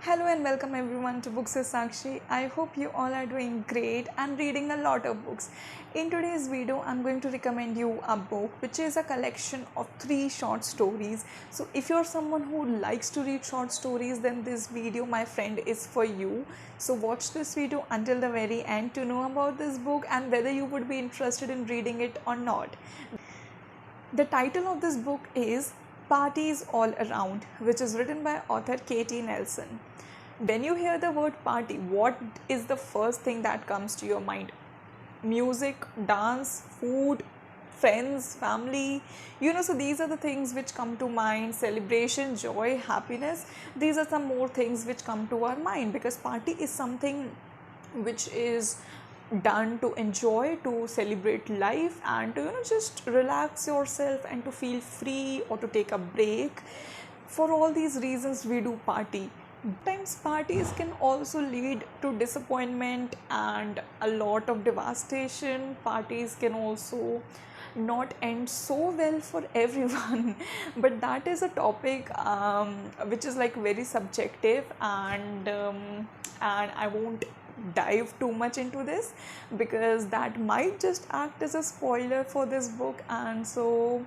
Hello and welcome everyone to Books with Sakshi. I hope you all are doing great and reading a lot of books. In today's video, I'm going to recommend you a book which is a collection of 3 short stories. So if you're someone who likes to read short stories, then this video, my friend, is for you. So watch this video until the very end to know about this book and whether you would be interested in reading it or not. The title of this book is Parties All Around, which is written by author Katie Nelson. When you hear the word party, what is the first thing that comes to your mind? Music, dance, food, friends, family. So these are the things which come to mind. Celebration, joy, happiness. These are some more things which come to our mind because party is something which is done to enjoy, to celebrate life, and to just relax yourself and to feel free or to take a break. For all these reasons we do party. Sometimes parties can also lead to disappointment and a lot of devastation. Parties can also not end so well for everyone but that is a topic which is like very subjective, and I won't dive too much into this because that might just act as a spoiler for this book. And so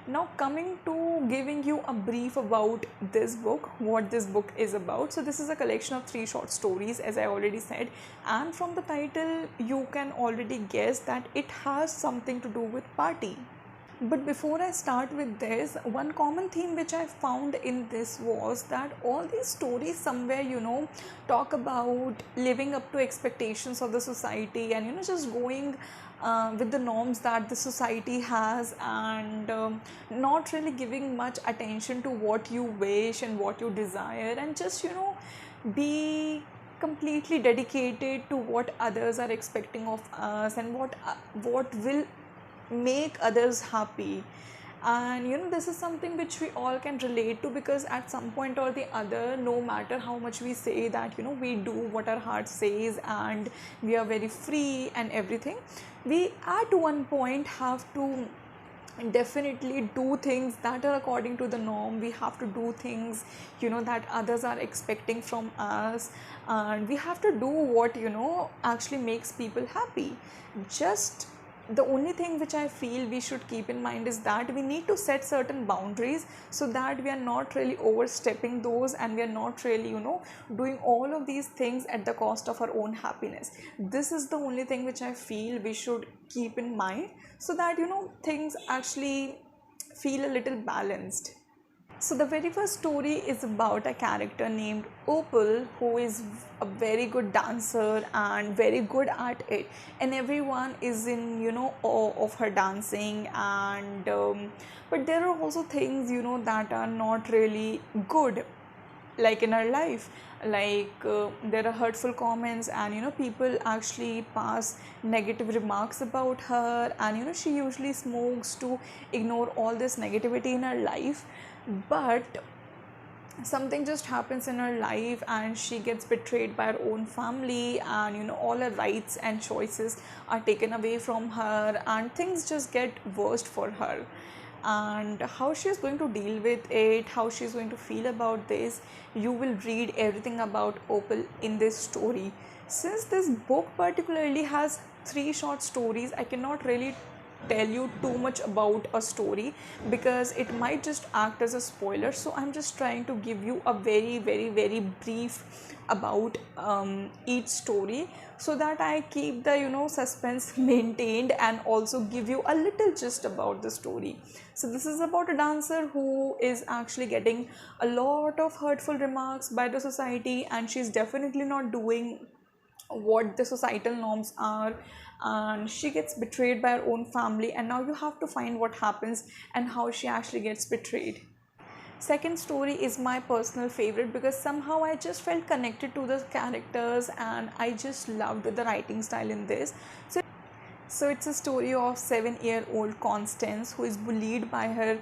now coming to giving you a brief about this book, what this book is about. So this is a collection of 3 short stories, as I already said, and from the title you can already guess that it has something to do with party. But before I start with this, one common theme which I found in this was that all these stories somewhere, talk about living up to expectations of the society and, just going with the norms that the society has, and not really giving much attention to what you wish and what you desire, and just, be completely dedicated to what others are expecting of us and what will make others happy. And this is something which we all can relate to because at some point or the other, no matter how much we say that we do what our heart says and we are very free and everything, we at one point have to definitely do things that are according to the norm. We have to do things that others are expecting from us, and we have to do what actually makes people happy. Just the only thing which I feel we should keep in mind is that we need to set certain boundaries so that we are not really overstepping those, and we are not really doing all of these things at the cost of our own happiness. This is the only thing which I feel we should keep in mind so that things actually feel a little balanced. So the very first story is about a character named Opal, who is a very good dancer and very good at it, and everyone is in awe of her dancing. And but there are also things that are not really good, like in her life, like there are hurtful comments, and people actually pass negative remarks about her, and she usually smokes to ignore all this negativity in her life. But something just happens in her life and she gets betrayed by her own family, and all her rights and choices are taken away from her, and things just get worse for her. And how she's going to deal with it, how she's going to feel about this, you will read everything about Opal in this story. Since this book particularly has 3 short stories, I cannot really tell you too much about a story because it might just act as a spoiler. So I'm just trying to give you a very very very brief about each story so that I keep the suspense maintained and also give you a little gist about the story. So this is about a dancer who is actually getting a lot of hurtful remarks by the society, and she's definitely not doing what the societal norms are, and she gets betrayed by her own family. And now you have to find what happens and how she actually gets betrayed. Second story is my personal favorite because somehow I just felt connected to the characters and I just loved the writing style in this. So it's a story of 7-year-old Constance, who is bullied by her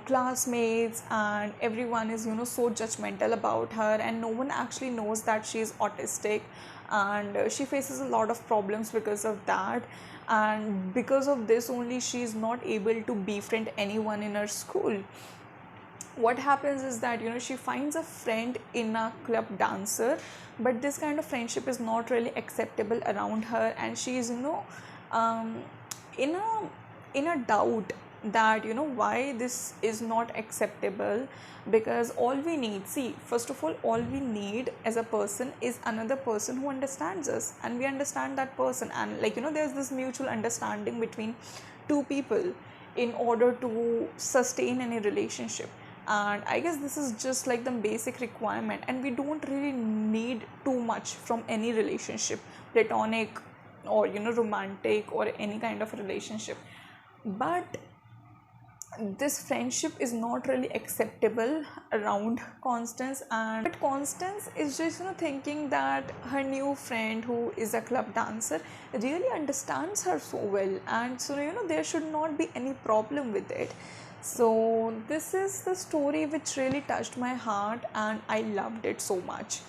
classmates, and everyone is so judgmental about her, and no one actually knows that she is autistic, and she faces a lot of problems because of that. And because of this only, she is not able to befriend anyone in her school. what happens is that she finds a friend in a club dancer, but this kind of friendship is not really acceptable around her, and she is um, in a in a doubt that why this is not acceptable. Because all we need, see, first of all we need as a person is another person who understands us, and we understand that person, and there's this mutual understanding between two people in order to sustain any relationship. And I guess this is just like the basic requirement, and we don't really need too much from any relationship, platonic or romantic or any kind of relationship. But this friendship is not really acceptable around Constance, and but Constance is just thinking that her new friend, who is a club dancer, really understands her so well, and so there should not be any problem with it. So this is the story which really touched my heart, and I loved it so much.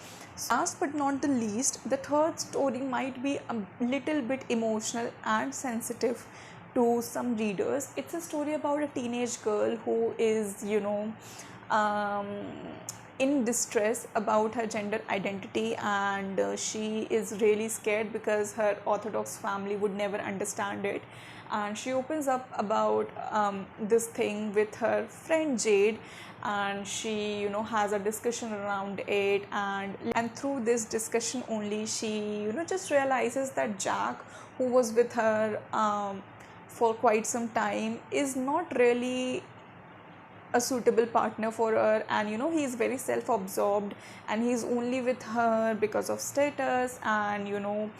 Last but not the least, the third story might be a little bit emotional and sensitive to some readers. It's a story about a teenage girl who is, um, in distress about her gender identity, and she is really scared because her Orthodox family would never understand it. And she opens up about this thing with her friend Jade, and she has a discussion around it, and through this discussion only she just realizes that Jack, who was with her for quite some time, is not really a suitable partner for her, and he's very self-absorbed, and he's only with her because of status, and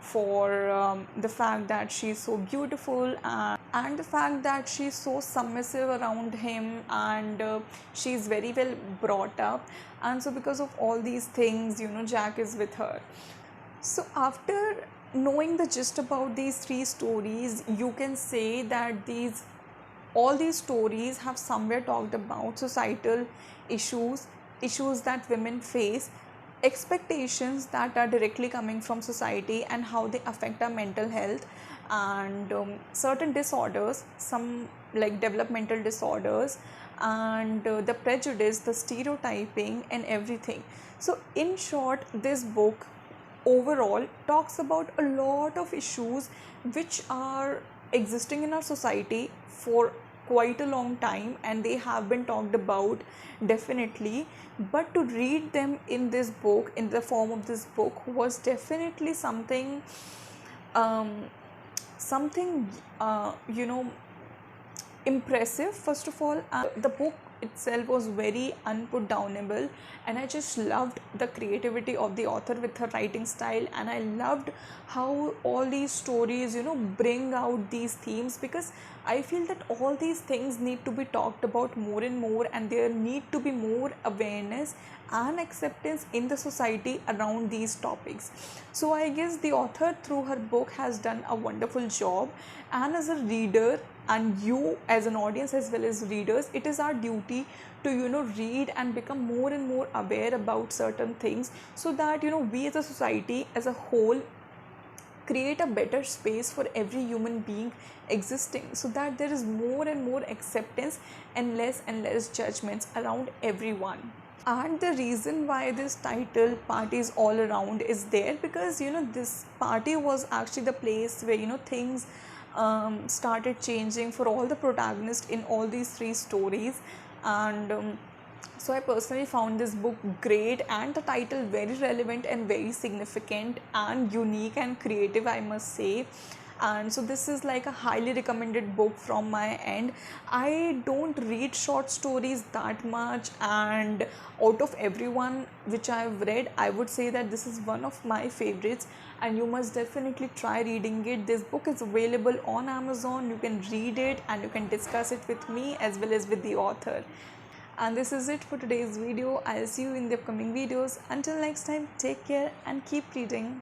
for the fact that she's so beautiful, and the fact that she's so submissive around him, and she's very well brought up, and so because of all these things Jack is with her. So after knowing the gist about these three stories, you can say that all these stories have somewhere talked about societal issues that women face, expectations that are directly coming from society and how they affect our mental health, and certain disorders, some like developmental disorders, and the prejudice, the stereotyping, and everything. So in short, this book overall talks about a lot of issues which are existing in our society for quite a long time, and they have been talked about, definitely. But to read them in this book, in the form of this book, was definitely something um, something impressive. First of all, the book itself was very unputdownable, and I just loved the creativity of the author with her writing style, and I loved how all these stories bring out these themes, because I feel that all these things need to be talked about more and more, and there need to be more awareness and acceptance in the society around these topics. So I guess the author through her book has done a wonderful job, and as a reader, and you as an audience as well as readers, it is our duty to read and become more and more aware about certain things, so that we as a society as a whole create a better space for every human being existing, so that there is more and more acceptance and less judgments around everyone. And the reason why this title Parties All Around is there, because this party was actually the place where things started changing for all the protagonists in all these three stories. And so I personally found this book great, and the title very relevant and very significant and unique and creative, I must say. And so this is like a highly recommended book from my end. I don't read short stories that much, and out of everyone which I have read, I would say that this is one of my favorites, and you must definitely try reading it. This book is available on Amazon. You can read it and you can discuss it with me as well as with the author. And this is it for today's video. I'll see you in the upcoming videos. Until next time, take care and keep reading.